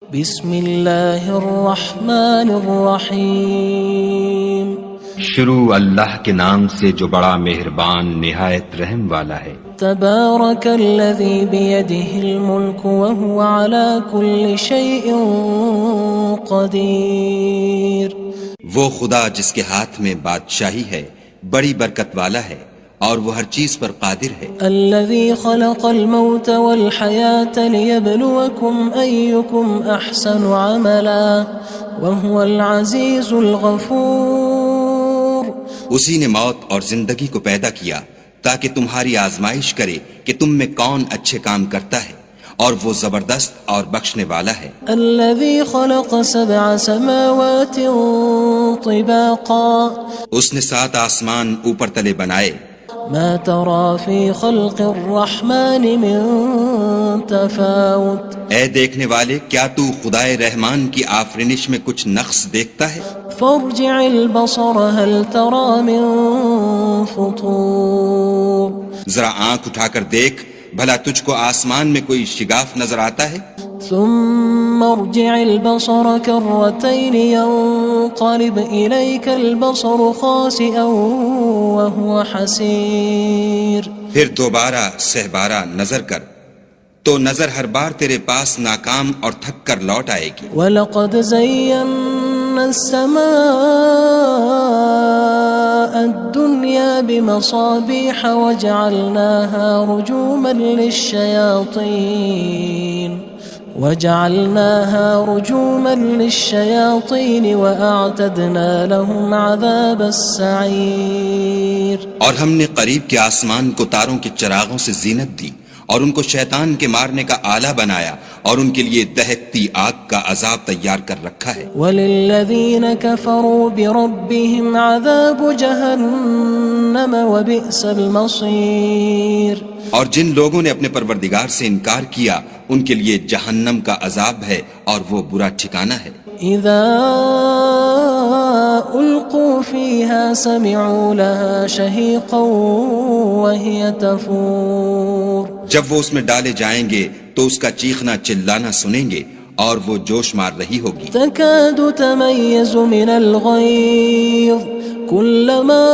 بسم اللہ الرحمن الرحیم شروع اللہ کے نام سے جو بڑا مہربان نہایت رحم والا ہے۔ تبارک الذی بیدہ الملک وہو علی کل شیء قدیر۔ وہ خدا جس کے ہاتھ میں بادشاہی ہے بڑی برکت والا ہے اور وہ ہر چیز پر قادر ہے۔ الذی خلق الموت والحیاة لیبلوکم ایکم احسن عملا وہو العزیز الغفور۔ اسی نے موت اور زندگی کو پیدا کیا تاکہ تمہاری آزمائش کرے کہ تم میں کون اچھے کام کرتا ہے، اور وہ زبردست اور بخشنے والا ہے۔ الذی خلق سبع سماوات طباقا۔ اس نے 7 آسمان اوپر تلے بنائے۔ ما ترى في خلق الرحمن من تفاوت۔ اے دیکھنے والے، کیا تو خدائے رحمان کی آفرینش میں کچھ نقص دیکھتا ہے؟ فارجع البصر هل ترى من فطور۔ ذرا آنکھ اٹھا کر دیکھ، بھلا تجھ کو آسمان میں کوئی شگاف نظر آتا ہے؟ ثم ارجع البصر كرتين ينقلب إليك البصر خاسئا وهو حسير۔ پھر دوبارہ سہبارہ نظر کر تو نظر ہر بار تیرے پاس ناکام اور تھک کر لوٹ آئے گی۔ وَلَقَدْ زَيَّنَّا السَّمَاءَ الدُّنْيَا بِمَصَابِيحَ وَجَعَلْنَاهَا رُجُومًا لِلشَّيَاطِينِ وَأَعْتَدْنَا لَهُمْ عَذَابَ السَّعِيرِ۔ اور ہم نے قریب کے آسمان کو تاروں کے چراغوں سے زینت دی اور ان کو شیطان کے مارنے کا آلہ بنایا، اور ان کے لیے دہکتی آگ کا عذاب تیار کر رکھا ہے۔ وَلِلَّذِينَ كَفَرُوا بِرَبِّهِمْ عَذَابُ جَهَنَّمَ وَبِئْسَ الْمَصِيرُ۔ اور جن لوگوں نے اپنے پروردگار سے انکار کیا ان کے لیے جہنم کا عذاب ہے اور وہ برا ٹھکانہ ہے۔ اذا القوا فيها سمعوا لها شهيقا وهي تفور۔ جب وہ اس میں ڈالے جائیں گے تو اس کا چیخنا چلانا سنیں گے اور وہ جوش مار رہی ہوگی۔ تكاد تميز من الغيظ كلما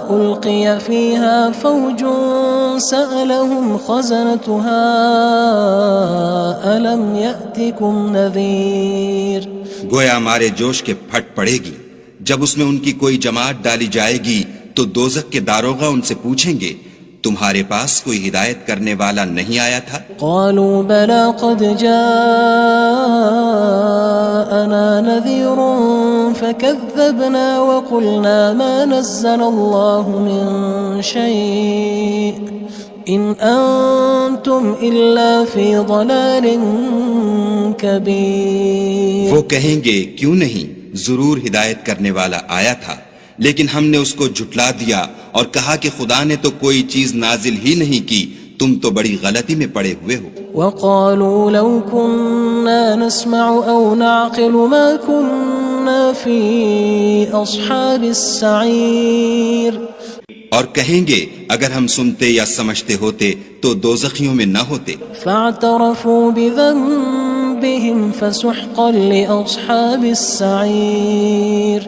ألقي فيها فوج سألهم خزنتها ألم يأتكم نذير۔ گویا مارے جوش کے پھٹ پڑے گی۔ جب اس میں ان کی کوئی جماعت ڈالی جائے گی تو دوزخ کے داروغہ ان سے پوچھیں گے تمہارے پاس کوئی ہدایت کرنے والا نہیں آیا تھا؟ قالوا بلى قد جاءنا نذير فكذبنا وقلنا ما نزل الله من شيء إن أنتم إلا في ضلال كبير۔ وہ کہیں گے کیوں نہیں، ضرور ہدایت کرنے والا آیا تھا، لیکن ہم نے اس کو جھٹلا دیا اور کہا کہ خدا نے تو کوئی چیز نازل ہی نہیں کی، تم تو بڑی غلطی میں پڑے ہوئے ہو۔ وقالوا لو كنا نسمع أو نعقل ما كنا في أصحاب السعير۔ اور کہیں گے اگر ہم سنتے یا سمجھتے ہوتے تو دوزخیوں میں نہ ہوتے۔ فاعترفوا بذنبهم فسحقا لأصحاب السعير۔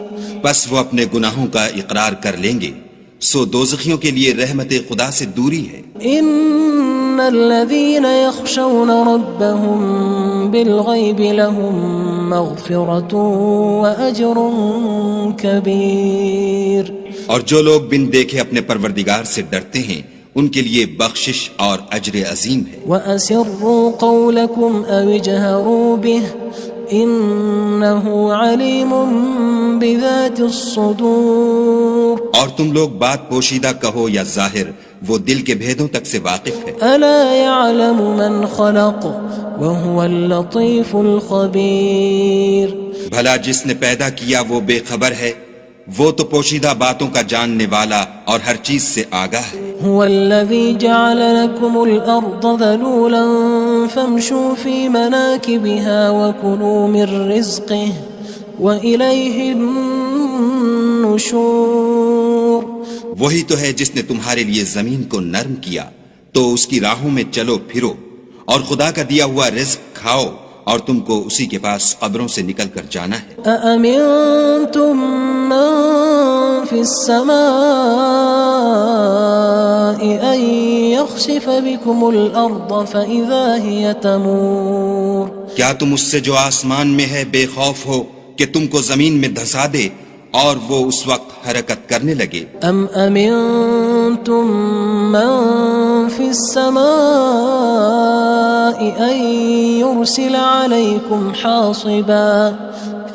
بس وہ اپنے گناہوں کا اقرار کر لیں گے، سو دوزخیوں کے لیے رحمت خدا سے دوری ہے۔ ان الذين يخشون ربهم بالغيب لهم مغفرة واجر كبير۔ اور جو لوگ بن دیکھے اپنے پروردگار سے ڈرتے ہیں ان کے لیے بخشش اور اجر عظیم ہے۔ واسروا قولكم او اجهروا به انه عليم بذات الصدور۔ اور تم لوگ بات پوشیدہ کہو یا ظاہر، وہ دل کے بھیدوں تک سے واقف ہے۔ الا يعلم من خلق وهو اللطيف الخبير۔ بھلا جس نے پیدا کیا وہ بے خبر ہے، وہ تو پوشیدہ باتوں کا جاننے والا اور ہر چیز سے آگاہ ہے۔ هو الذي جعل لكم الأرض ذلولا فامشوا في مناكبها وكلوا من رزقه وإليه النشور۔ وہی تو ہے جس نے تمہارے لیے زمین کو نرم کیا تو اس کی راہوں میں چلو پھرو اور خدا کا دیا ہوا رزق کھاؤ اور تم کو اسی کے پاس قبروں سے نکل کر جانا ہے۔ أأمنتم من في السماء أن يخسف بكم الأرض فإذا هي تمور کیا تم اس سے جو آسمان میں ہے بے خوف ہو کہ تم کو زمین میں دھسا دے اور وہ اس وقت حرکت کرنے لگے؟ أم أمنتم من في السماء أن يرسل عليكم حاصبا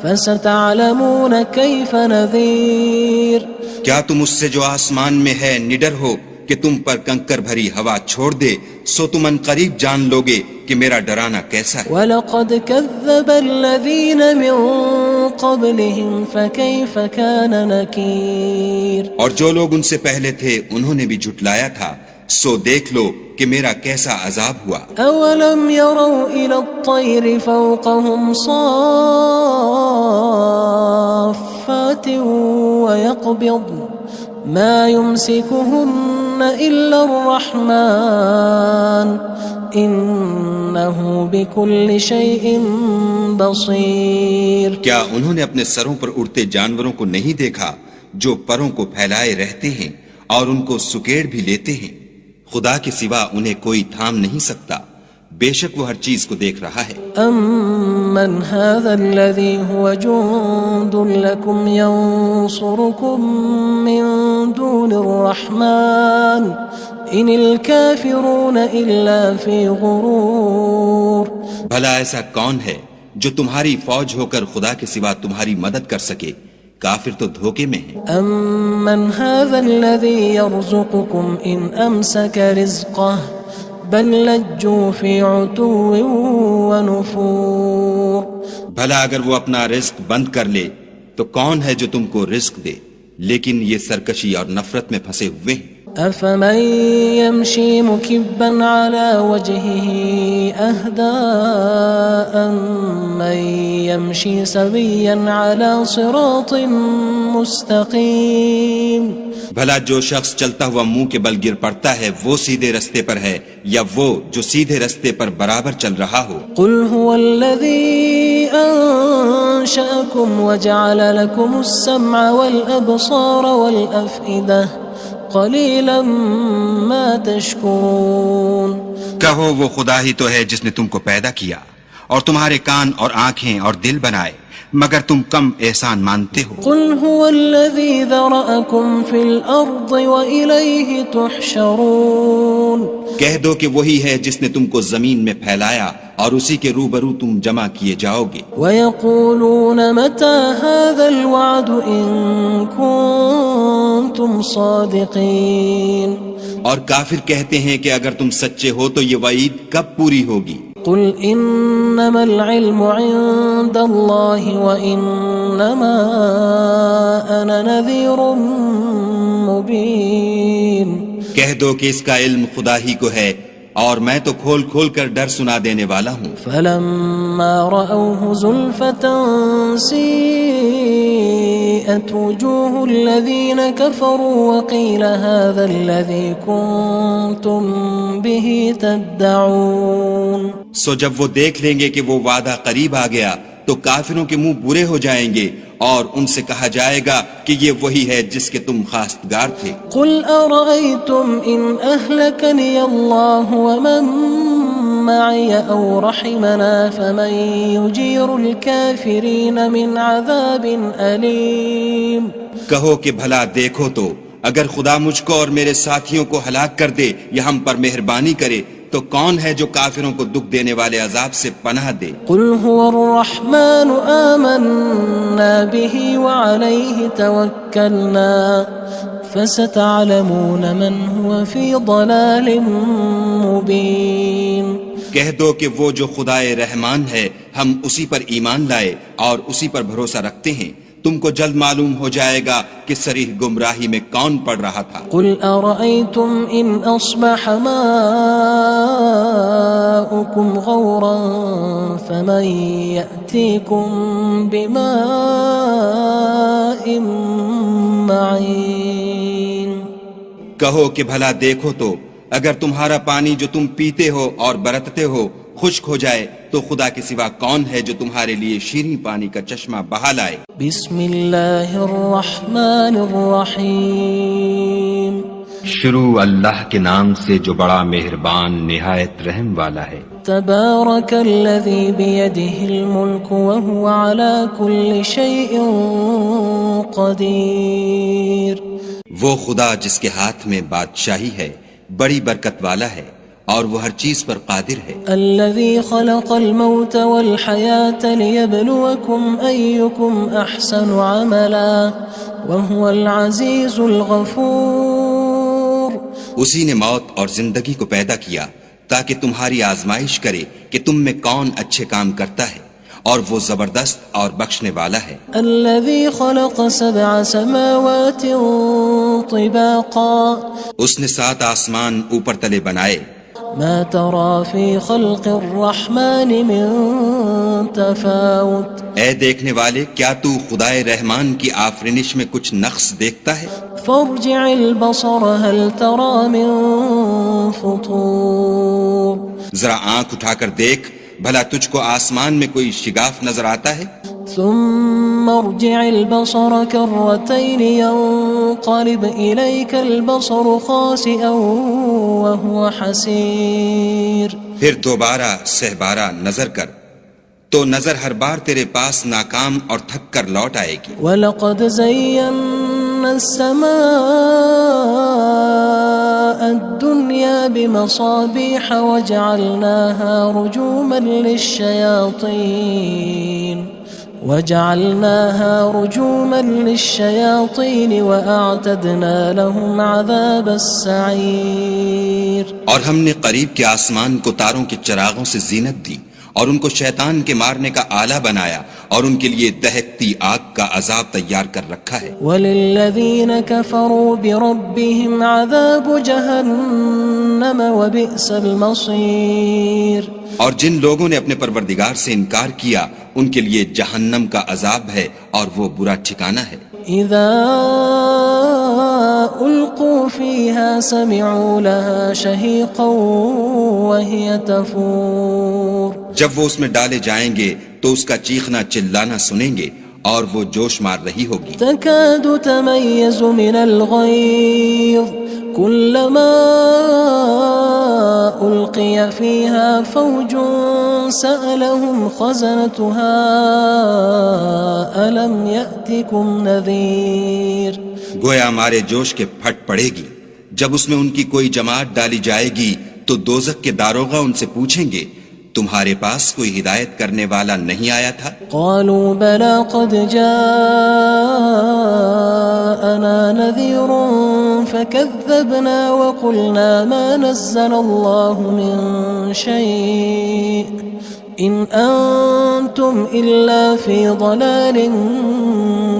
فستعلمون كيف نذير کیا تم اس سے جو آسمان میں ہے نڈر ہو کہ تم پر کنکر بھری ہوا چھوڑ دے، سو تم ان قریب جان لوگے کہ میرا ڈرانا کیسا ہے۔ وَلَقَدْ كَذَّبَ الَّذِينَ مِن قَبْلِهِمْ فَكَيْفَ كَانَ نَكِيرٌ اور جو لوگ ان سے پہلے تھے انہوں نے بھی جھٹلایا تھا، سو دیکھ لو کہ میرا کیسا عذاب ہوا۔ أَوَلَمْ يَرَوْا إِلَى الطَّيْرِ فَوْقَهُمْ صَافَّاتٍ وَيَقْبِضْنَ مَا يُمْسِكُهُنَّ إِلَّا الرَّحْمَنُ إِنَّهُ بِكُلِّ شَيْءٍ بَصِيرٌ کیا انہوں نے اپنے سروں پر اڑتے جانوروں کو نہیں دیکھا جو پروں کو پھیلائے رہتے ہیں اور ان کو سکیڑ بھی لیتے ہیں؟ خدا کے سوا انہیں کوئی تھام نہیں سکتا، بے شک وہ ہر چیز کو دیکھ رہا ہے۔ أَمَّنْ هَذَا الَّذِي هُوَ جُندٌ لَكُمْ يَنصُرُكُم مِّن دُونِ الرَّحْمَنِ إِنِ الْكَافِرُونَ إِلَّا فِي غُرُورٍ بھلا ایسا کون ہے جو تمہاری فوج ہو کر خدا کے سوا تمہاری مدد کر سکے؟ کافر تو دھوکے میں ہیں۔ أَمَّنْ هَذَا الَّذِي يَرْزُقُكُمْ إِنْ أَمْسَكَ رِزْقَهُ بَلْ لَجُّوا فِي عُتُوٍّ وَنُفُورٍ بھلا اگر وہ اپنا رزق بند کر لے تو کون ہے جو تم کو رزق دے؟ لیکن یہ سرکشی اور نفرت میں پھنسے ہوئے ہیں۔ أَفَمَن يَمْشِي مُكِبًّا عَلَى وَجْهِهِ أَهْدَىٰ أَمَّن يَمْشِي سَوِيًّا عَلَى صِرَاطٍ مُّسْتَقِيمٍ بھلا جو شخص چلتا ہوا منہ کے بل گر پڑتا ہے وہ سیدھے رستے پر ہے یا وہ جو سیدھے رستے پر برابر چل رہا ہو؟ قُلْ هُوَ الَّذِي أَنشَأَكُمْ وَجَعَلَ لَكُمُ السَّمْعَ وَالْأَبْصَارَ وَالْأَفْئِدَةَ قَلِيلًا مَا تَشْكُرُونَ کہو وہ خدا ہی تو ہے جس نے تم کو پیدا کیا اور تمہارے کان اور آنکھیں اور دل بنائے، مگر تم کم احسان مانتے ہو۔ قُلْ هُوَ الَّذِي ذَرَأَكُمْ فِي الْأَرْضِ وَإِلَيْهِ تُحْشَرُونَ کہہ دو کہ وہی ہے جس نے تم کو زمین میں پھیلایا اور اسی کے روبرو تم جمع کیے جاؤ گے۔ وَيَقُولُونَ مَتَى هَذَا الْوَعْدُ إِن كُنتُمْ صَادِقِينَ اور کافر کہتے ہیں کہ اگر تم سچے ہو تو یہ وعید کب پوری ہوگی؟ قُلْ إِنَّمَا الْعِلْمُ عِندَ اللَّهِ وَإِنَّمَا أَنَا نَذِيرٌ مُّبِينٌ کہہ دو کہ اس کا علم خدا ہی کو ہے اور میں تو کھول کھول کر ڈر سنا دینے والا ہوں۔ فَلَمَّا رَأَوْهُ زُلْفَةً سِيئَتْ وُجُوهُ الَّذِينَ كَفَرُوا وَقِيلَ هَذَا الَّذِي كُنتُم بِهِ تَدَّعُونَ سو جب وہ دیکھ لیں گے کہ وہ وعدہ قریب آ گیا تو کافروں کے منہ برے ہو جائیں گے اور ان سے کہا جائے گا کہ یہ وہی ہے جس کے تم خواستگار تھے۔ قُلْ أَرَأَيْتُمْ إِنْ أَهْلَكَنِيَ اللَّهُ وَمَن مَّعِيَ أَوْ رَحِمَنَا فَمَن يُجِيرُ الْكَافِرِينَ مِنْ عَذَابٍ أَلِيمٍ کہو کہ بھلا دیکھو تو اگر خدا مجھ کو اور میرے ساتھیوں کو ہلاک کر دے یا ہم پر مہربانی کرے تو کون ہے جو کافروں کو دکھ دینے والے عذاب سے پناہ دے؟ قُلْ هُوَ الرَّحْمَنُ آمَنَّا بِهِ وَعَلَيْهِ تَوَكَّلْنَا فَسَتَعْلَمُونَ مَنْ هُوَ فِي ضَلَالٍ مُّبِينٍ کہہ دو کہ وہ جو خدائے رحمان ہے ہم اسی پر ایمان لائے اور اسی پر بھروسہ رکھتے ہیں، تم کو جلد معلوم ہو جائے گا کہ صریح گمراہی میں کون پڑ رہا تھا۔ قُلْ أَرَأَيْتُمْ إِنْ أَصْبَحَ مَاؤُكُمْ غَوْرًا فَمَن يَأْتِيكُم بِمَاءٍ مَّعِينٍ کہو کہ بھلا دیکھو تو اگر تمہارا پانی جو تم پیتے ہو اور برتتے ہو خشک ہو جائے تو خدا کے سوا کون ہے جو تمہارے لیے شیریں پانی کا چشمہ بہا لائے؟ بسم اللہ الرحمن الرحیم شروع اللہ کے نام سے جو بڑا مہربان نہایت رحم والا ہے۔ تبارک الذی بیدہ الملک وہو علی کل شیء قدیر۔ وہ خدا جس کے ہاتھ میں بادشاہی ہے بڑی برکت والا ہے اور وہ ہر چیز پر قادر ہے۔ الذی خلق الموت والحیاة لیبلوکم ایکم احسن عملا وہو العزیز الغفور۔ اسی نے موت اور زندگی کو پیدا کیا تاکہ تمہاری آزمائش کرے کہ تم میں کون اچھے کام کرتا ہے، اور وہ زبردست اور بخشنے والا ہے۔ الذی خلق سبع سماوات طباقا۔ اس نے 7 آسمان اوپر تلے بنائے۔ ما ترى في خلق الرحمن من تفاوت۔ اے دیکھنے والے، کیا تو خدائے رحمان کی آفرینش میں کچھ نقص دیکھتا ہے؟ فارجع البصر هل ترى من فطور۔ ذرا آنکھ اٹھا کر دیکھ، بھلا تجھ کو آسمان میں کوئی شگاف نظر آتا ہے؟ ثم ارجع البصر كرتين ينقلب إليك البصر خاسئا وهو حسير۔ پھر دوبارہ سہبارہ نظر کر تو نظر ہر بار تیرے پاس ناکام اور تھک کر لوٹ آئے گی۔ وَلَقَدْ زَيَّنَّا السَّمَاءَ الدُّنْيَا بِمَصَابِيحَ وَجَعَلْنَاهَا رُجُومًا لِلشَّيَاطِينِ وَأَعْتَدْنَا لَهُمْ عَذَابَ السَّعِيرِ۔ اور ہم نے قریب کے آسمان کو تاروں کے چراغوں سے زینت دی اور ان کو شیطان کے مارنے کا آلہ بنایا اور ان کے لیے دہکتی آگ کا عذاب تیار کر رکھا ہے۔ وَلِلَّذِينَ كَفَرُوا بِرَبِّهِمْ عَذَابُ جَهَنَّمَ وَبِئْسَ الْمَصِيرُ۔ اور جن لوگوں نے اپنے پروردگار سے انکار کیا ان کے لیے جہنم کا عذاب ہے اور وہ برا ٹھکانہ ہے۔ اذا القوا فيها سمعوا لها شهيقا وهي تفور۔ جب وہ اس میں ڈالے جائیں گے تو اس کا چیخنا چلانا سنیں گے اور وہ جوش مار رہی ہوگی۔ تكاد تميز من الغيظ كلما ألقي فيها فوج سألهم خزنتها ألم يأتكم نذير۔ گویا ہمارے جوش کے پھٹ پڑے گی جب اس میں ان کی کوئی جماعت ڈالی جائے گی تو دوزخ کے داروغہ ان سے پوچھیں گے تمہارے پاس کوئی ہدایت کرنے والا نہیں آیا تھا؟ قالوا بلى قد جاءنا نذير فكذبنا وقلنا ما نزل الله من شيء إن أنتم إلا في ضلال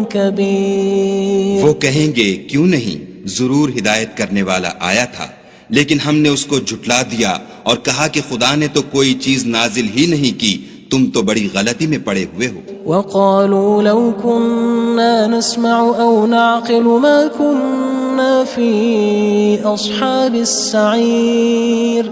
كبير۔ وہ کہیں گے کیوں نہیں، ضرور ہدایت کرنے والا آیا تھا، لیکن ہم نے اس کو جھٹلا دیا اور کہا کہ خدا نے تو کوئی چیز نازل ہی نہیں کی، تم تو بڑی غلطی میں پڑے ہوئے ہو۔ وقالوا لو كنا نسمع أو نعقل ما كنا في أصحاب السعير۔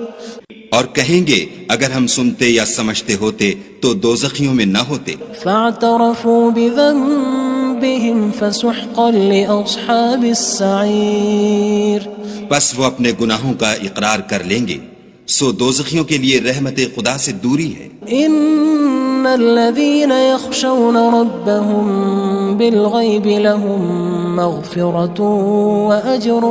اور کہیں گے اگر ہم سنتے یا سمجھتے ہوتے تو دوزخیوں میں نہ ہوتے۔ فاعترفوا بذنبهم فسحقا لأصحاب السعير۔ بس وہ اپنے گناہوں کا اقرار کر لیں گے، سو دوزخیوں کے لیے رحمت خدا سے دوری ہے۔ ان الذين يخشون ربهم بالغيب لهم مغفرة وأجر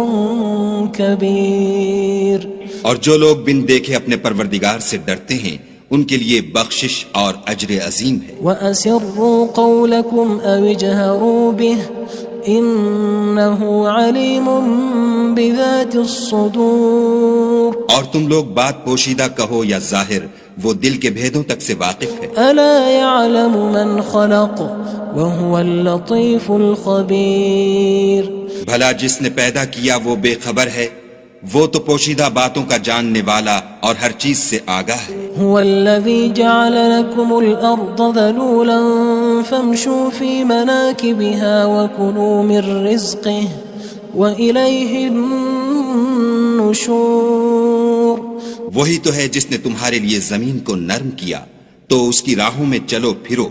كبير۔ اور جو لوگ بن دیکھے اپنے پروردگار سے ڈرتے ہیں ان کے لیے بخشش اور اجر عظیم ہے۔ وَأَسِرُّوا قَوْلَكُمْ أَوِ اجْهَرُوا بِهِ إِنَّهُ عَلِيمٌ بِذَاتِ الصُّدُورِ۔ اور تم لوگ بات پوشیدہ کہو یا ظاہر، وہ دل کے بھیدوں تک سے واقف ہے۔ أَلَا يَعْلَمُ مَنْ خَلَقَ وَهُوَ اللَّطِيفُ الْخَبِيرُ۔ بھلا جس نے پیدا کیا وہ بے خبر ہے، وہ تو پوشیدہ باتوں کا جاننے والا اور ہر چیز سے آگاہ ہے۔ هو الذي جعل لكم الأرض ذلولا فامشوا في مناكبها وكلوا من رزقه وإليه النشور۔ النشور وہی تو ہے جس نے تمہارے لیے زمین کو نرم کیا تو اس کی راہوں میں چلو پھرو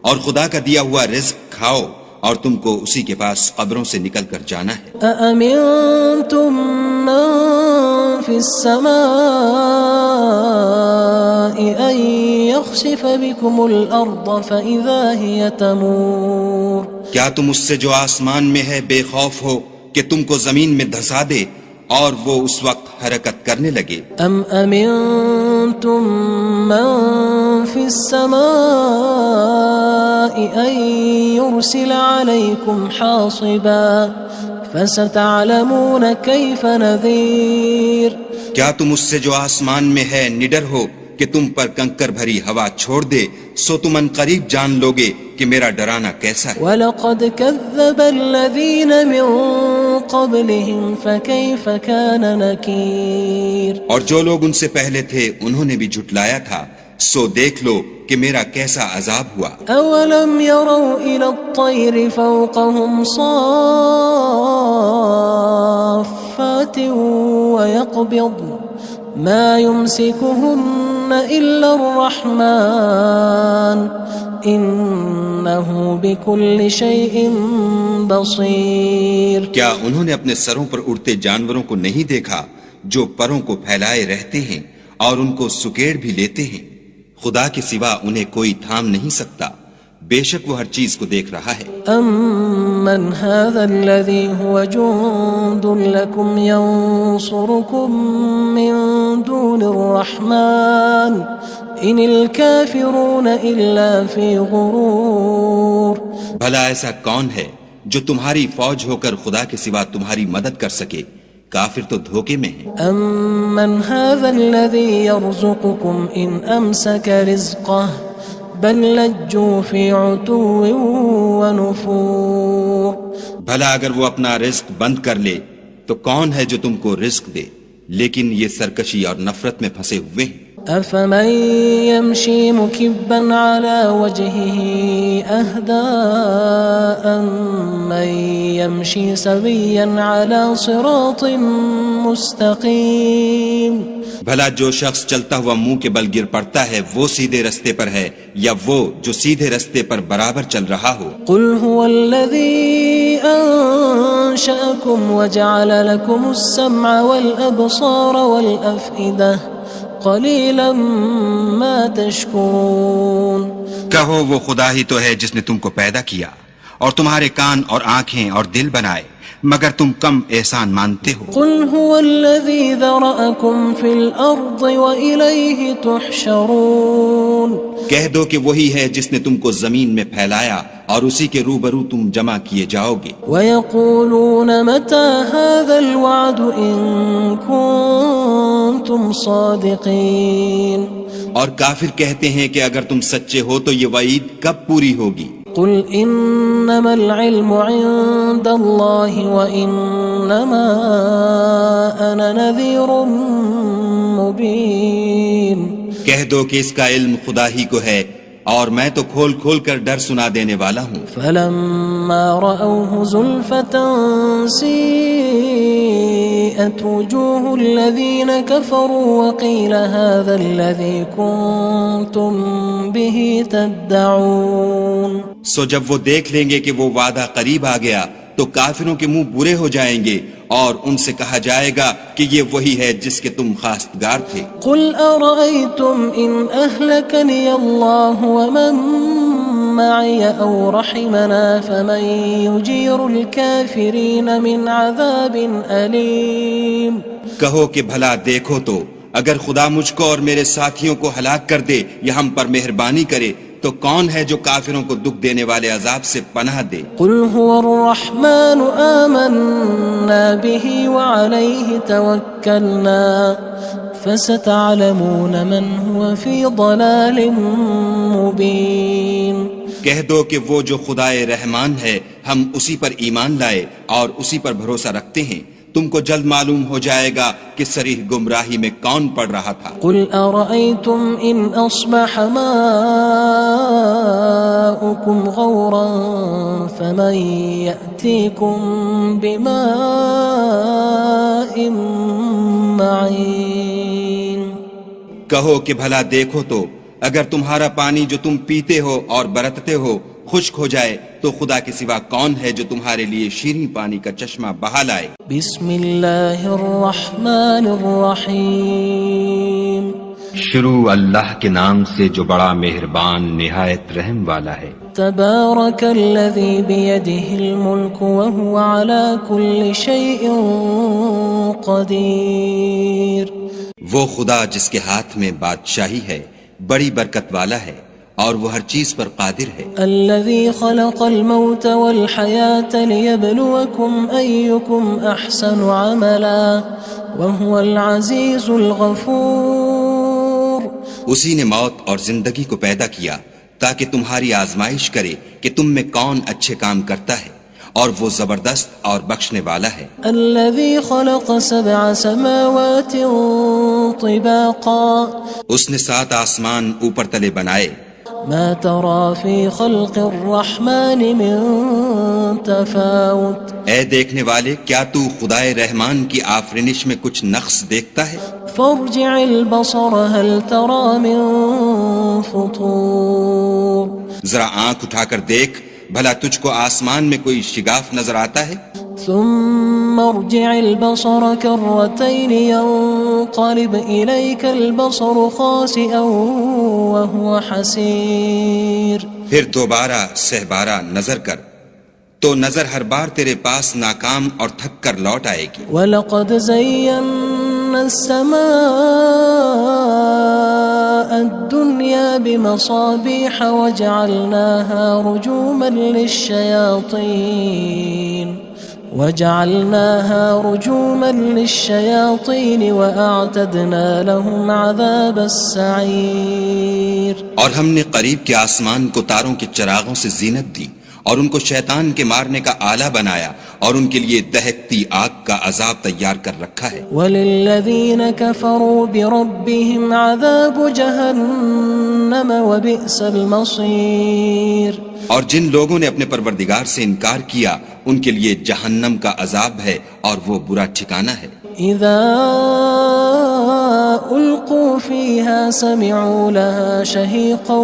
اور خدا کا دیا ہوا رزق کھاؤ اور تم کو اسی کے پاس قبروں سے نکل کر جانا ہے. أأمنتم من في السماء أن يخسف بكم الأرض فإذا هي تمور کیا تم اس سے جو آسمان میں ہے بے خوف ہو کہ تم کو زمین میں دھسا دے اور وہ اس وقت حرکت کرنے لگے؟ أم أمنتم من في السماء أن يرسل عليكم حاصبا فستعلمون كيف نذير کیا تم اس سے جو آسمان میں ہے نڈر ہو کہ تم پر کنکر بھری ہوا چھوڑ دے سو تم ان قریب جان لوگے کہ میرا ڈرانا کیسا ہے. وَلَقَدْ كَذَّبَ الَّذِينَ مِن قَبْلِهِمْ فَكَيْفَ كَانَ نَكِيرٌ اور جو لوگ ان سے پہلے تھے انہوں نے بھی جھٹلایا تھا سو دیکھ لو کہ میرا کیسا عذاب ہوا. أَوَلَمْ يَرَوْا إِلَى الطَّيْرِ فَوْقَهُمْ صَافَّاتٍ وَيَقْبِضْنَ ما يمسكهن إلا الرحمن إنه بكل شيء بصير کیا انہوں نے اپنے سروں پر اڑتے جانوروں کو نہیں دیکھا جو پروں کو پھیلائے رہتے ہیں اور ان کو سکیڑ بھی لیتے ہیں؟ خدا کے سوا انہیں کوئی تھام نہیں سکتا، بے شک وہ ہر چیز کو دیکھ رہا ہے. أَمَّنْ هَذَا الَّذِي هُوَ جُندٌ لَكُمْ يَنصُرُكُم مِّن دُونِ الرَّحْمَنِ إِنِ الْكَافِرُونَ إِلَّا فِي غُرُورٍ بھلا ایسا کون ہے جو تمہاری فوج ہو کر خدا کے سوا تمہاری مدد کر سکے؟ کافر تو دھوکے میں ہیں. أَمَّنْ هَذَا الَّذِي يَرْزُقُكُمْ إِنْ أَمْسَكَ رِزْقَهُ بل لجوا في عتو ونفور بھلا اگر وہ اپنا رزق بند کر لے تو کون ہے جو تم کو رزق دے، لیکن یہ سرکشی اور نفرت میں پھنسے ہوئے ہیں. أفمن يمشي مكبا على وجهه أهدى أمن يمشي سويا على صراط مستقيم بھلا جو شخص چلتا ہوا منہ کے بل گر پڑتا ہے وہ سیدھے رستے پر ہے یا وہ جو سیدھے رستے پر برابر چل رہا ہو؟ قل هو الذي أنشأكم وجعل لكم السمع والأبصار والأفئدة قلیلا ما تشکرون کہو وہ خدا ہی تو ہے جس نے تم کو پیدا کیا اور تمہارے کان اور آنکھیں اور دل بنائے، مگر تم کم احسان مانتے ہو. قل هو الذي ذرأكم في الأرض وإليه تحشرون کہہ دو کہ وہی ہے جس نے تم کو زمین میں پھیلایا اور اسی کے روبرو تم جمع کیے جاؤ گے. ويقولون متى هذا الوعد إن كنتم صادقين اور کافر کہتے ہیں کہ اگر تم سچے ہو تو یہ وعید کب پوری ہوگی؟ قل انما العلم عند الله وانما انا نذير مبين کہہ دو کہ اس کا علم خدا ہی کو ہے اور میں تو کھول کھول کر ڈر سنا دینے والا ہوں. فلما رأوه زلفة سيئت وجوه الذين كفروا وقيل هذا الذي كنتم به تدعون سو جب وہ دیکھ لیں گے کہ وہ وعدہ قریب آ گیا تو کافروں کے منہ برے ہو جائیں گے اور ان سے کہا جائے گا کہ یہ وہی ہے جس کے تم خواستگار تھے. قل أرأيتم إن أهلكني الله ومن معي أو رحمنا فمن يجير الكافرين من عذاب أليم کہو کہ بھلا دیکھو تو اگر خدا مجھ کو اور میرے ساتھیوں کو ہلاک کر دے یا ہم پر مہربانی کرے تو کون ہے جو کافروں کو دکھ دینے والے عذاب سے پناہ دے؟ قل هو الرحمن آمنا به وعليه توكلنا فستعلمون من هو في ضلال مبين کہہ دو کہ وہ جو خدائے رحمان ہے ہم اسی پر ایمان لائے اور اسی پر بھروسہ رکھتے ہیں، تم کو جلد معلوم ہو جائے گا کہ صریح گمراہی میں کون پڑ رہا تھا. قل أرأيتم إن أصبح ماؤكم غورا فمن يأتيكم بماء کہو کہ بھلا دیکھو تو اگر تمہارا پانی جو تم پیتے ہو اور برتتے ہو خشک ہو جائے تو خدا کے سوا کون ہے جو تمہارے لیے شیریں پانی کا چشمہ بہا لائے؟ بسم اللہ الرحمن الرحیم شروع اللہ کے نام سے جو بڑا مہربان نہایت رحم والا ہے۔ تبارک الذی بیدہ الملک وہو علی کل شیء قدیر۔ وہ خدا جس کے ہاتھ میں بادشاہی ہے بڑی برکت والا ہے اور وہ ہر چیز پر قادر ہے۔ الذی خلق الموت والحیاة لیبلوکم ایکم احسن عملا وہو العزیز الغفور۔ اسی نے موت اور زندگی کو پیدا کیا تاکہ تمہاری آزمائش کرے کہ تم میں کون اچھے کام کرتا ہے اور وہ زبردست اور بخشنے والا ہے۔ الذي خلق 7 سماوات طباقا اس نے 7 آسمان اوپر تلے بنائے۔ ما ترى في خلق الرحمن من تفاوت اے دیکھنے والے کیا تو خدائے رحمان کی آفرینش میں کچھ نقص دیکھتا ہے؟ فارجع البصر هل ترى من فطور ذرا آنکھ اٹھا کر دیکھ بھلا تجھ کو آسمان میں کوئی شگاف نظر آتا ہے؟ ثم ارجع البصر كرتين ينقلب إليك البصر خاسئا وهو حسير۔ پھر دوبارہ سہبارہ نظر کر تو نظر ہر بار تیرے پاس ناکام اور تھک کر لوٹ آئے گی۔ وَلَقَدْ زَيَّنَّا السَّمَاءَ الدُّنْيَا بِمَصَابِيحَ وَجَعَلْنَاهَا رُجُومًا لِلشَّيَاطِينِ وَأَعْتَدْنَا لَهُمْ عَذَابَ السَّعِيرِ۔ اور ہم نے قریب کے آسمان کو تاروں کے چراغوں سے زینت دی اور ان کو شیطان کے مارنے کا آلہ بنایا اور ان کے لیے دہکتی آگ کا عذاب تیار کر رکھا ہے۔ وَلِلَّذِينَ كَفَرُوا بِرَبِّهِمْ عَذَابُ جَهَنَّمَ وَبِئْسَ الْمَصِيرُ۔ اور جن لوگوں نے اپنے پروردگار سے انکار کیا ان کے لیے جہنم کا عذاب ہے اور وہ برا ٹھکانہ ہے۔ اذا القوا فيها سمعوا لها شهيقا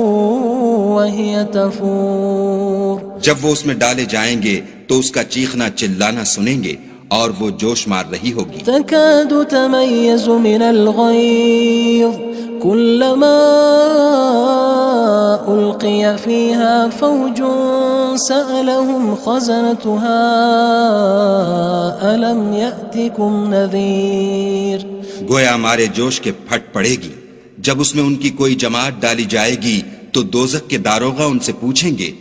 وهي تفور۔ جب وہ اس میں ڈالے جائیں گے تو اس کا چیخنا چلانا سنیں گے اور وہ جوش مار رہی ہوگی۔ تكاد تميز من الغيظ كلما ألقي فيها فوج سألهم خزنتها ألم يأتكم نذير۔ گویا ہمارے جوش کے پھٹ پڑے گی جب اس میں ان کی کوئی جماعت ڈالی جائے گی تو دوزخ کے داروغہ ان سے پوچھیں گے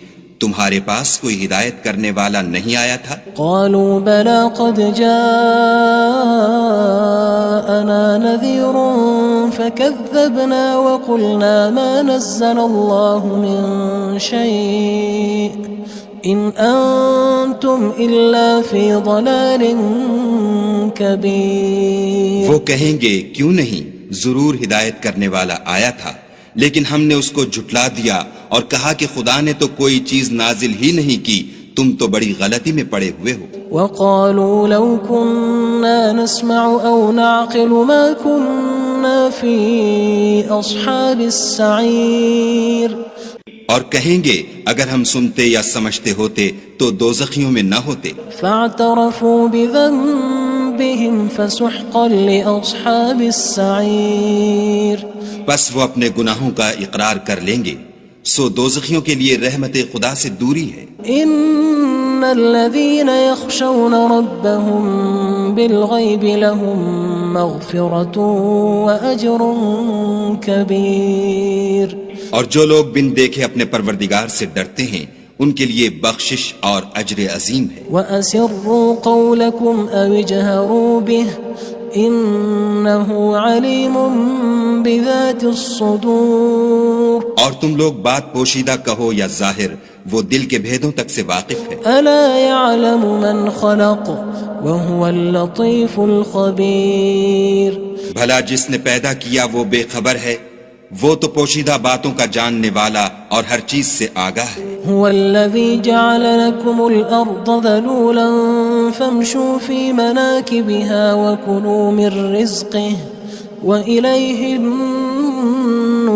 تمہارے پاس کوئی ہدایت کرنے والا نہیں آیا تھا؟ قالوا بلى قد جاءنا نذير فكذبنا وقلنا ما نزل الله من شيء إن أنتم إلا في ضلال كبير۔ وہ کہیں گے کیوں نہیں، ضرور ہدایت کرنے والا آیا تھا لیکن ہم نے اس کو جھٹلا دیا اور کہا کہ خدا نے تو کوئی چیز نازل ہی نہیں کی، تم تو بڑی غلطی میں پڑے ہوئے ہو۔ وقالوا لو كنا نسمع أو نعقل ما كنا في أصحاب السعير۔ اور کہیں گے اگر ہم سنتے یا سمجھتے ہوتے تو دوزخیوں میں نہ ہوتے۔ فاعترفوا بذنبهم فسحقا لأصحاب السعير۔ بس وہ اپنے گناہوں کا اقرار کر لیں گے، سو دوزخیوں کے لیے رحمت خدا سے دوری ہے۔ ان الذين يخشون ربهم بالغيب لهم مغفرة واجر كبير۔ اور جو لوگ بن دیکھے اپنے پروردگار سے ڈرتے ہیں ان کے لیے بخشش اور اجر عظیم ہے۔ وَأَسِرُّوا قَوْلَكُمْ أَوِ اجْهَرُوا بِهِ إِنَّهُ عَلِيمٌ بِذَاتِ الصُّدُورِ۔ اور تم لوگ بات پوشیدہ کہو یا ظاہر، وہ دل کے بھیدوں تک سے واقف ہے۔ أَلَا يَعْلَمُ مَنْ خَلَقَ وَهُوَ اللَّطِيفُ الْخَبِيرُ۔ بھلا جس نے پیدا کیا وہ بے خبر ہے، وہ تو پوشیدہ باتوں کا جاننے والا اور ہر چیز سے آگاہ ہے۔ هو الذي جعل لكم الأرض ذلولا فامشوا في مناكبها وكلوا من رزقه وإليه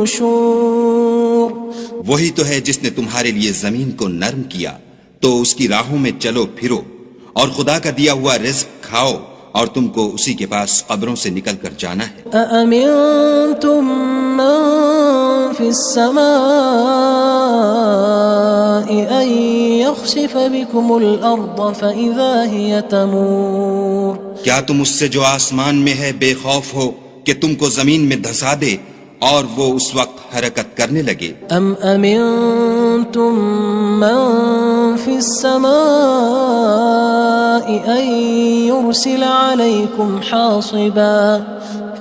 النشور وہی تو ہے جس نے تمہارے لیے زمین کو نرم کیا تو اس کی راہوں میں چلو پھرو، اور خدا کا دیا ہوا رزق کھاؤ، اور تم کو اسی کے پاس قبروں سے نکل کر جانا ہے۔ أأمنتم من في السماء أن يخسف بكم الأرض فإذا هي تمور کیا تم اس سے جو آسمان میں ہے بے خوف ہو کہ تم کو زمین میں دھسا دے اور وہ اس وقت حرکت کرنے لگے؟ أم أمنتم من في السماء أن يرسل عليكم حاصبا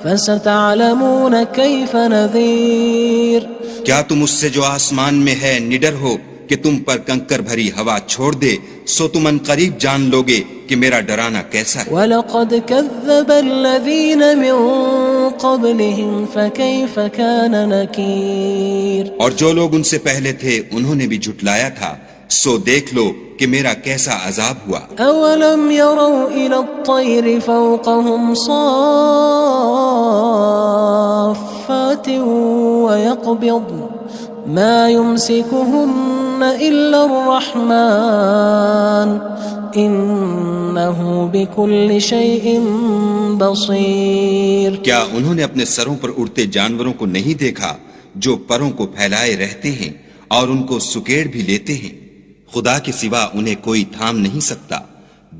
فستعلمون كيف نذير کیا تم اس سے جو آسمان میں ہے نڈر ہو کہ تم پر کنکر بھری ہوا چھوڑ دے، سو تم ان قریب جان لوگے کہ میرا ڈرانا کیسا ہے۔ وَلَقَدْ كَذَّبَ الَّذِينَ مِن قَبْلِهِمْ فَكَيْفَ كَانَ نَكِيرٌ اور جو لوگ ان سے پہلے تھے انہوں نے بھی جھٹلایا تھا، سو دیکھ لو کہ میرا کیسا عذاب ہوا۔ أَوَلَمْ يَرَوْا إِلَى الطَّيْرِ فَوْقَهُمْ صَافَّاتٍ وَيَقْبِضْنَ مَا يُمْسِكُهُنَّ إِلَّا الرَّحْمَنُ إِنَّهُ بِكُلِّ شَيْءٍ بَصِيرٌ کیا انہوں نے اپنے سروں پر اڑتے جانوروں کو نہیں دیکھا جو پروں کو پھیلائے رہتے ہیں اور ان کو سکیڑ بھی لیتے ہیں؟ خدا کے سوا انہیں کوئی تھام نہیں سکتا،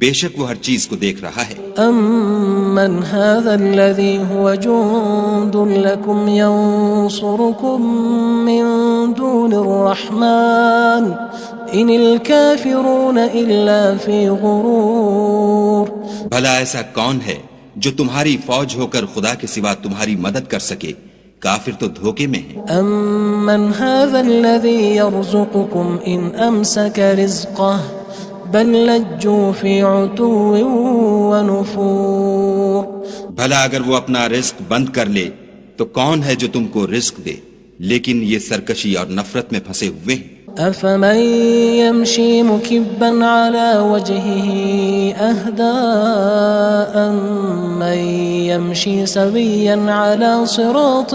بے شک وہ ہر چیز کو دیکھ رہا ہے۔ أَمَّنْ هَذَا الَّذِي هُوَ جُندٌ لَكُمْ يَنصُرُكُم مِّن دُونِ الرَّحْمَنِ إِنِ الْكَافِرُونَ إِلَّا فِي غُرُورٍ بھلا ایسا کون ہے جو تمہاری فوج ہو کر خدا کے سوا تمہاری مدد کر سکے؟ کافر تو دھوکے میں ہیں۔ أَمَّنْ هَذَا الَّذِي يَرْزُقُكُمْ إِنْ أَمْسَكَ رِزْقَهُ بَلْ لَجُّوا فِي عُتُوٍّ وَنُفُورٍ بھلا اگر وہ اپنا رزق بند کر لے تو کون ہے جو تم کو رزق دے؟ لیکن یہ سرکشی اور نفرت میں پھنسے ہوئے ہیں۔ أَفَمَن يَمْشِي مُكِبًّا عَلَى وَجْهِهِ أَهْدَىٰ أَمَّن يَمْشِي سَوِيًّا عَلَى صِرَاطٍ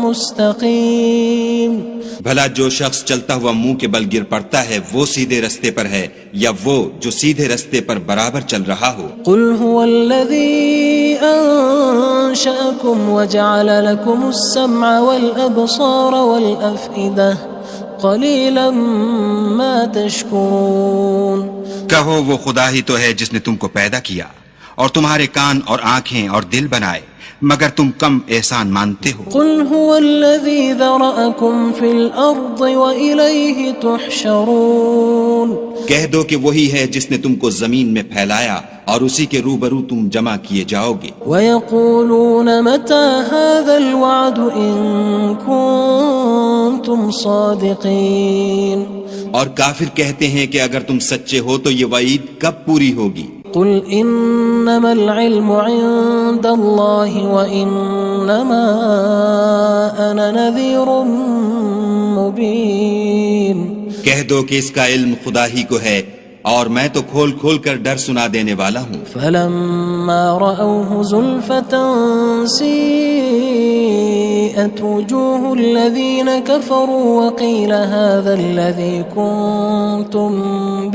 مُّسْتَقِيمٍ بھلا جو شخص چلتا ہوا منہ کے بل گر پڑتا ہے وہ سیدھے رستے پر ہے یا وہ جو سیدھے رستے پر برابر چل رہا ہو؟ قُلْ هُوَ الَّذِي أَنشَأَكُمْ وَجَعَلَ لَكُمُ السَّمْعَ وَالْأَبْصَارَ وَالْأَفْئِدَةَ قَلِيلًا مَا تَشْكُرُونَ کہو وہ خدا ہی تو ہے جس نے تم کو پیدا کیا اور تمہارے کان اور آنکھیں اور دل بنائے، مگر تم کم احسان مانتے ہو۔ قُلْ هُوَ الَّذِي ذَرَأَكُمْ فِي الْأَرْضِ وَإِلَيْهِ تُحْشَرُونَ کہہ دو کہ وہی ہے جس نے تم کو زمین میں پھیلایا اور اسی کے روبرو تم جمع کیے جاؤ گے۔ وَيَقُولُونَ مَتَى هَذَا الْوَعْدُ إِن كُنتُمْ صَادِقِينَ اور کافر کہتے ہیں کہ اگر تم سچے ہو تو یہ وعید کب پوری ہوگی؟ قُلْ إِنَّمَا الْعِلْمُ عِندَ اللَّهِ وَإِنَّمَا أَنَا نَذِيرٌ مُّبِينٌ کہہ دو کہ اس کا علم خدا ہی کو ہے اور میں تو کھول کھول کر ڈر سنا دینے والا ہوں۔ فَلَمَّا رَأَوْهُ زُلْفَةً سِيئَتْ وُجُوهُ الَّذِينَ كَفَرُوا وَقِيلَ هَذَا الَّذِي كُنتُم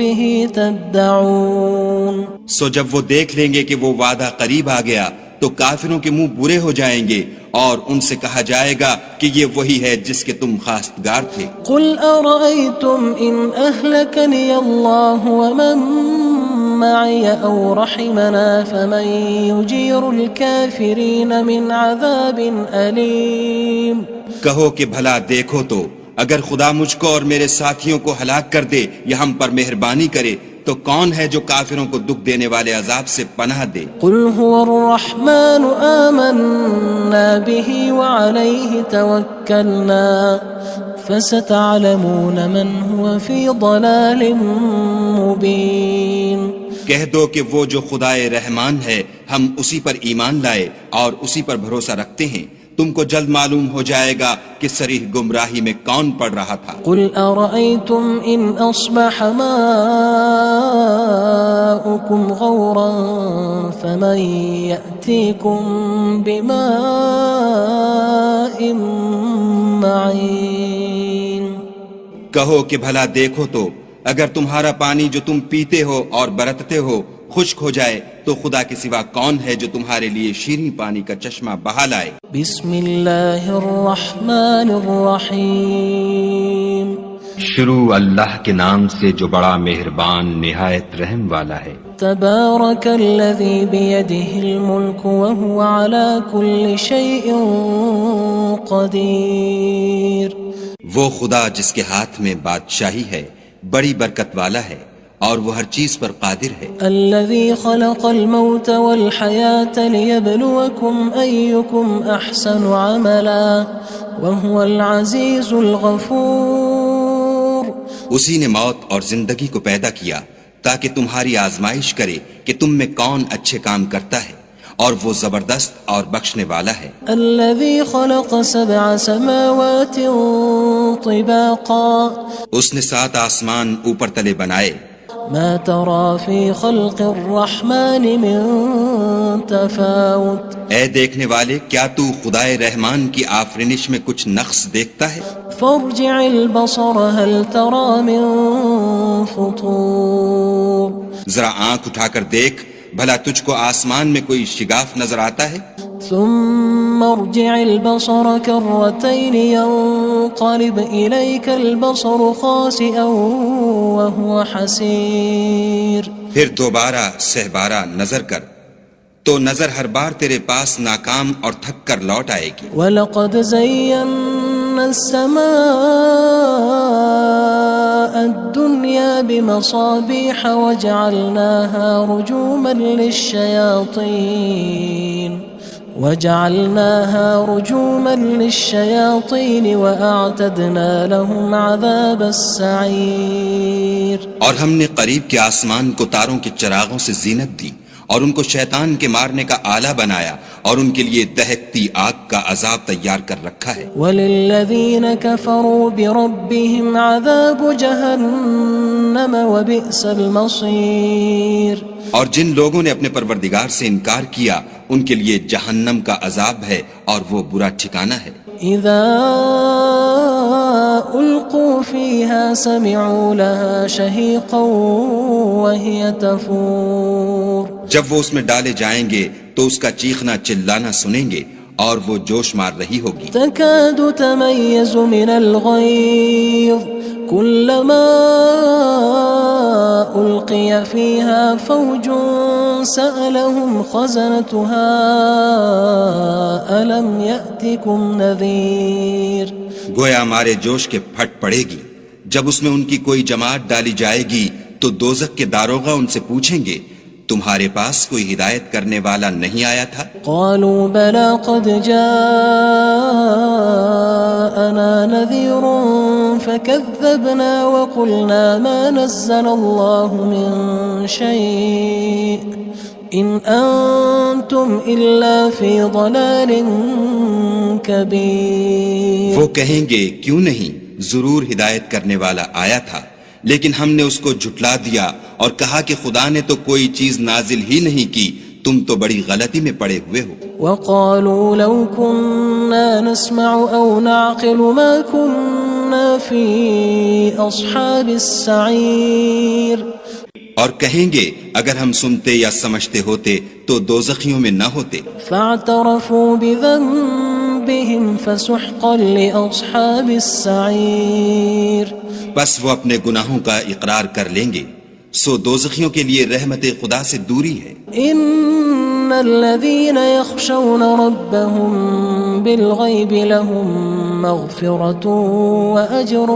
بِهِ تَدَّعُونَ سو جب وہ دیکھ لیں گے کہ وہ وعدہ قریب آ گیا تو کافروں کے منہ برے ہو جائیں گے اور ان سے کہا جائے گا کہ یہ وہی ہے جس کے تم خواستگار تھے۔ قُلْ أَرَأَيْتُمْ إِنْ أَهْلَكَنِيَ اللَّهُ وَمَن مَّعِيَ أَوْ رَحِمَنَا فَمَن يُجِيرُ الْكَافِرِينَ مِنْ عَذَابٍ أَلِيمٍ کہو کہ بھلا دیکھو تو اگر خدا مجھ کو اور میرے ساتھیوں کو ہلاک کر دے یا ہم پر مہربانی کرے تو کون ہے جو کافروں کو دکھ دینے والے عذاب سے پناہ دے؟ قُلْ هُوَ الرَّحْمَنُ آمَنَّا بِهِ وَعَلَيْهِ تَوَكَّلْنَا فَسَتَعْلَمُونَ مَنْ هُوَ فِي ضَلَالٍ مُّبِينٍ کہہ دو کہ وہ جو خدائے رحمان ہے ہم اسی پر ایمان لائے اور اسی پر بھروسہ رکھتے ہیں، تم کو جلد معلوم ہو جائے گا کہ صریح گمراہی میں کون پڑ رہا تھا۔ قُلْ أَرَأَيْتُمْ إِنْ أَصْبَحَ مَاؤُكُمْ غَوْرًا فَمَن يَأْتِيكُم يأتيكم بماء معين کہو کہ بھلا دیکھو تو اگر تمہارا پانی جو تم پیتے ہو اور برتتے ہو خشک ہو جائے تو خدا کے سوا کون ہے جو تمہارے لیے شیریں پانی کا چشمہ بہا لائے۔ بسم اللہ الرحمن الرحیم شروع اللہ کے نام سے جو بڑا مہربان نہایت رحم والا ہے۔ تبارک الذی بیدہ الملک وہو علی کل شیء قدیر وہ خدا جس کے ہاتھ میں بادشاہی ہے بڑی برکت والا ہے اور وہ ہر چیز پر قادر ہے۔ الذي خلق الموت والحياة ليبلوكم أيكم أحسن عملا وهو العزيز الغفور اسی نے موت اور زندگی کو پیدا کیا تاکہ تمہاری آزمائش کرے کہ تم میں کون اچھے کام کرتا ہے اور وہ زبردست اور بخشنے والا ہے۔ الذي خلق 7 سماوات طباقا اس نے 7 آسمان اوپر تلے بنائے۔ ما ترى في خلق الرحمن من تفاوت اے دیکھنے والے کیا تو خدائے رحمان کی آفرینش میں کچھ نقص دیکھتا ہے؟ فارجع البصر هل ترى من فطور ذرا آنکھ اٹھا کر دیکھ بھلا تجھ کو آسمان میں کوئی شگاف نظر آتا ہے؟ ثم ارجع البصر كرتين ينقلب إليك البصر خاسئا وهو حسير پھر دوبارہ سہبارہ نظر کر تو نظر ہر بار تیرے پاس ناکام اور تھک کر لوٹ آئے گی۔ وَلَقَدْ زَيَّنَّا السَّمَاءَ الدُّنْيَا بِمَصَابِيحَ وَجَعَلْنَاهَا رُجُومًا لِلشَّيَاطِينِ وَأَعْتَدْنَا لَهُمْ عَذَابَ السَّعِيرِ اور ہم نے قریب کے آسمان کو تاروں کے چراغوں سے زینت دی اور ان کو شیطان کے مارنے کا آلہ بنایا اور ان کے لیے دہکتی آگ کا عذاب تیار کر رکھا ہے۔ وَلِلَّذِينَ كَفَرُوا بِرَبِّهِمْ عَذَابُ جَهَنَّمَ وَبِئْسَ الْمَصِيرُ اور جن لوگوں نے اپنے پروردگار سے انکار کیا ان کے لیے جہنم کا عذاب ہے اور وہ برا ٹھکانہ ہے۔ اذا القوا فيها سمعوا لها شهيقا وهي تفور جب وہ اس میں ڈالے جائیں گے تو اس کا چیخنا چلانا سنیں گے اور وہ جوش مار رہی ہوگی۔ تكاد تميز من الغيظ كلما ألقي فيها فوج سألهم خزنتها ألم يأتكم نذير گویا مارے جوش کے پھٹ پڑے گی جب اس میں ان کی کوئی جماعت ڈالی جائے گی تو دوزخ کے داروغہ ان سے پوچھیں گے تمہارے پاس کوئی ہدایت کرنے والا نہیں آیا تھا؟ قالوا بلى قد جاءنا نذير فكذبنا وقلنا ما نزل الله من شيء إن أنتم إلا في ضلال كبير وہ کہیں گے کیوں نہیں ضرور ہدایت کرنے والا آیا تھا لیکن ہم نے اس کو جھٹلا دیا اور کہا کہ خدا نے تو کوئی چیز نازل ہی نہیں کی تم تو بڑی غلطی میں پڑے ہوئے ہو۔ وقالوا لو كنا نسمع او نعقل ما كنا في اصحاب السعير اور کہیں گے اگر ہم سنتے یا سمجھتے ہوتے تو دوزخیوں میں نہ ہوتے۔ فاعترفوا بذنبهم فسحقا لاصحاب السعير بس وہ اپنے گناہوں کا اقرار کر لیں گے سو دوزخیوں کے لیے رحمت خدا سے دوری ہے۔ ان الذين يخشون ربهم بالغيب لهم مغفرة واجر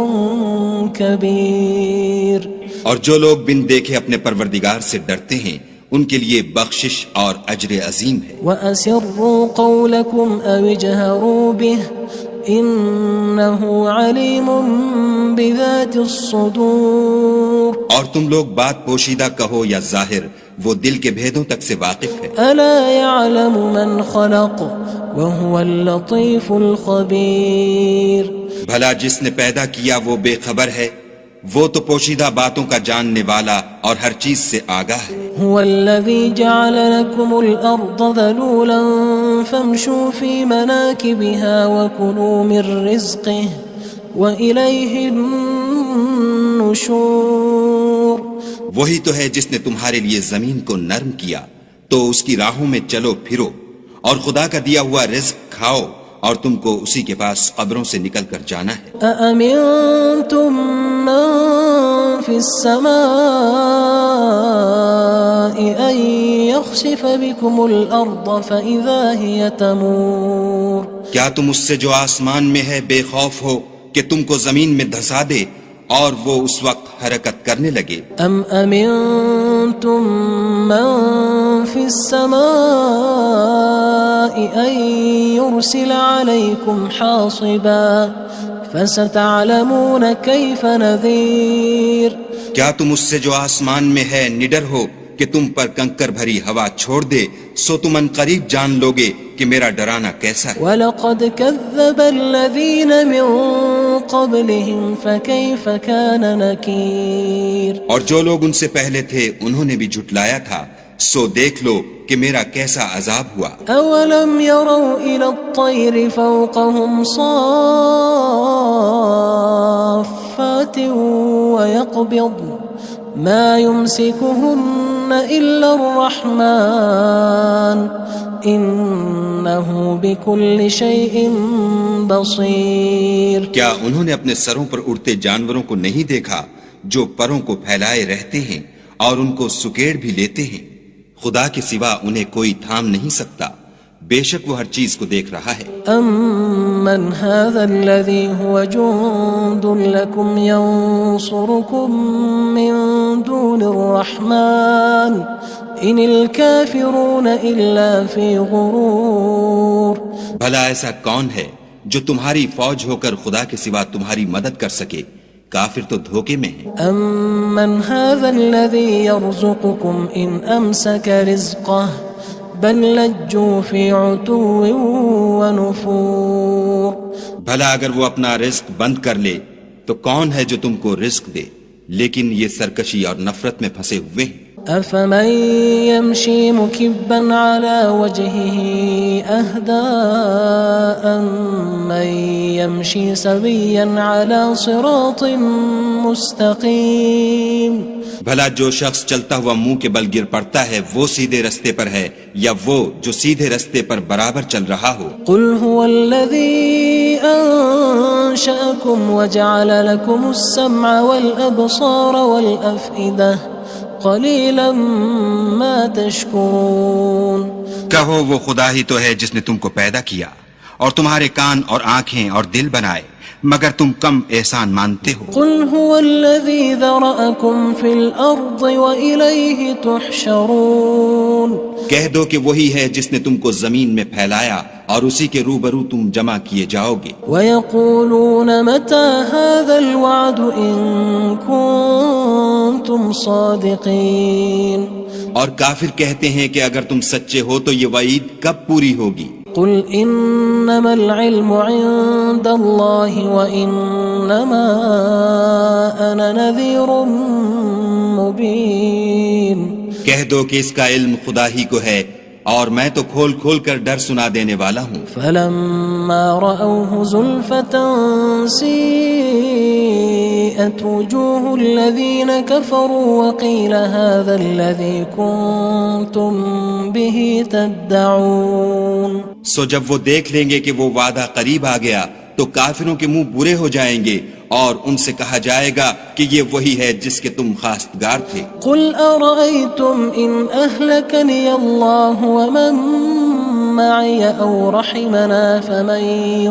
كبير اور جو لوگ بن دیکھے اپنے پروردگار سے ڈرتے ہیں ان کے لیے بخشش اور اجر عظیم ہے۔ وَأَسِرُّوا قَوْلَكُمْ أَوِ اجْهَرُوا بِهِ إِنَّهُ عَلِيمٌ بِذَاتِ الصُّدُورِ اور تم لوگ بات پوشیدہ کہو یا ظاہر وہ دل کے بھیدوں تک سے واقف ہے۔ أَلَا يَعْلَمُ مَنْ خَلَقَ وَهُوَ اللَّطِيفُ الْخَبِيرُ بھلا جس نے پیدا کیا وہ بے خبر ہے وہ تو پوشیدہ باتوں کا جاننے والا اور ہر چیز سے آگاہ ہے۔ هو الذي جعل لكم الأرض ذلولا فامشوا في مناكبها وكلوا من رزقه وإليه النشور۔ وہی تو ہے جس نے تمہارے لیے زمین کو نرم کیا تو اس کی راہوں میں چلو پھرو اور خدا کا دیا ہوا رزق کھاؤ اور تم کو اسی کے پاس قبروں سے نکل کر جانا ہے۔ أأمنتم من في السماء أن يخسف بكم الأرض فإذا هي تمور۔ کیا تم اس سے جو آسمان میں ہے بے خوف ہو کہ تم کو زمین میں دھسا دے اور وہ اس وقت حرکت کرنے لگے؟ أم أمنتم من في السماء أن يرسل عليكم حاصبا فستعلمون كيف نذير۔ کیا تم اس سے جو آسمان میں ہے نڈر ہو کہ تم پر کنکر بھری ہوا چھوڑ دے سو تم ان قریب جان لوگے کہ میرا ڈرانا کیسا ہے۔ وَلَقَدْ كَذَّبَ الَّذِينَ مِن قَبْلِهِمْ فَكَيْفَ كَانَ نَكِيرٌ۔ اور جو لوگ ان سے پہلے تھے انہوں نے بھی جھٹلایا تھا سو دیکھ لو کہ میرا کیسا عذاب ہوا۔ أَوَلَمْ يَرَوْا إِلَى الطَّيْرِ فَوْقَهُمْ صَافَّاتٍ وَيَقْبِضْنَ مَا يُمْسِكُهُنَّ إِلَّا الرَّحْمَنُ إِنَّهُ بِكُلِّ شَيْءٍ بَصِيرٌ۔ کیا انہوں نے اپنے سروں پر اڑتے جانوروں کو نہیں دیکھا جو پروں کو پھیلائے رہتے ہیں اور ان کو سکیڑ بھی لیتے ہیں؟ خدا کے سوا انہیں کوئی تھام نہیں سکتا، بے شک وہ ہر چیز کو دیکھ رہا ہے۔ أَمَّنْ هَذَا الَّذِي هُوَ جُندٌ لَكُمْ يَنصُرُكُم مِّن دُونِ الرَّحْمَنِ إِنِ الْكَافِرُونَ إِلَّا فِي غُرُورٍ۔ بھلا ایسا کون ہے جو تمہاری فوج ہو کر خدا کے سوا تمہاری مدد کر سکے؟ کافر تو دھوکے میں ہیں۔ أَمَّنْ هَذَا الَّذِي يَرْزُقُكُمْ إِنْ أَمْسَكَ رِزْقَهُ بَلْ لَجُّوا فِي عُتُوٍّ وَنُفُورٍ۔ بھلا اگر وہ اپنا رزق بند کر لے تو کون ہے جو تم کو رزق دے، لیکن یہ سرکشی اور نفرت میں پھنسے ہوئے ہیں۔ أَفَمَن يَمْشِي مُكِبًّا عَلَى وَجْهِهِ أَهْدَىٰ أَمَّن يَمْشِي سَوِيًّا عَلَى صِرَاطٍ مُّسْتَقِيمٍ۔ بھلا جو شخص چلتا ہوا منہ کے بل گر پڑتا ہے وہ سیدھے رستے پر ہے یا وہ جو سیدھے رستے پر برابر چل رہا ہو؟ قُلْ هُوَ الَّذِي أَنشَأَكُمْ وَجَعَلَ لَكُمُ السَّمْعَ وَالْأَبْصَارَ وَالْأَفْئِدَةَ قَلِيلًا مَا تَشْكُرُونَ۔ کہو وہ خدا ہی تو ہے جس نے تم کو پیدا کیا اور تمہارے کان اور آنکھیں اور دل بنائے، مگر تم کم احسان مانتے ہو۔ قُلْ هُوَ الَّذِي ذَرَأَكُمْ فِي الْأَرْضِ وَإِلَيْهِ تُحْشَرُونَ۔ کہہ دو کہ وہی ہے جس نے تم کو زمین میں پھیلایا اور اسی کے روبرو تم جمع کیے جاؤ گے۔ وَيَقُولُونَ مَتَى هَذَا الْوَعْدُ إِن كُنتُمْ صَادِقِينَ۔ اور کافر کہتے ہیں کہ اگر تم سچے ہو تو یہ وعید کب پوری ہوگی؟ قُلْ إِنَّمَا الْعِلْمُ عِندَ اللَّهِ وَإِنَّمَا أَنَا نَذِيرٌ مُّبِينٌ۔ کہہ دو کہ اس کا علم خدا ہی کو ہے اور میں تو کھول کھول کر ڈر سنا دینے والا ہوں۔ فَلَمَّا رَأَوْهُ زُلْفَةً سِيئَتْ وُجُوهُ الَّذِينَ كَفَرُوا وَقِيلَ هَذَا الَّذِي كُنتُم بِهِ تَدَّعُونَ۔ سو جب وہ دیکھ لیں گے کہ وہ وعدہ قریب آ گیا تو کافروں کے منہ برے ہو جائیں گے اور ان سے کہا جائے گا کہ یہ وہی ہے جس کے تم خواستگار تھے۔ قُلْ أَرَأَيْتُمْ إِنْ أَهْلَكَنِيَ اللَّهُ وَمَن مَّعِيَ أَوْ رَحِمَنَا فَمَن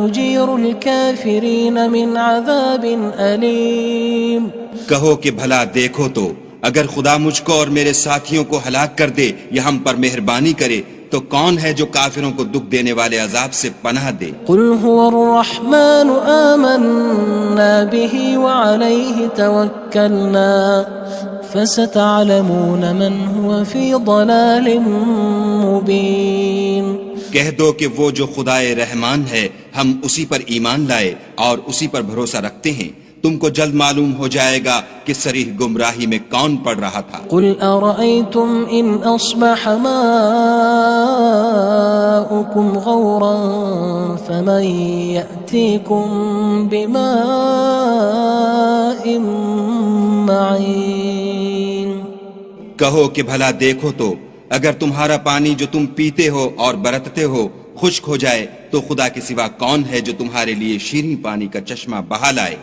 يُجِيرُ الْكَافِرِينَ مِنْ عَذَابٍ أَلِيمٍ۔ کہو کہ بھلا دیکھو تو اگر خدا مجھ کو اور میرے ساتھیوں کو ہلاک کر دے یا ہم پر مہربانی کرے تو کون ہے جو کافروں کو دکھ دینے والے عذاب سے پناہ دے؟ قُلْ هُوَ الرَّحْمَنُ آمَنَّا بِهِ وَعَلَيْهِ تَوَكَّلْنَا فَسَتَعْلَمُونَ مَنْ هُوَ فِي ضَلَالٍ مُّبِينٍ۔ کہہ دو کہ وہ جو خدائے رحمان ہے ہم اسی پر ایمان لائے اور اسی پر بھروسہ رکھتے ہیں، تم کو جلد معلوم ہو جائے گا کہ صریح گمراہی میں کون پڑ رہا تھا۔ قل أرأيتم إن أصبح ماؤكم غورا فمن يأتيكم بماء معين۔ کہو کہ بھلا دیکھو تو اگر تمہارا پانی جو تم پیتے ہو اور برتتے ہو خشک ہو جائے تو خدا کے سوا کون ہے جو تمہارے لیے شیریں پانی کا چشمہ بہا لائے۔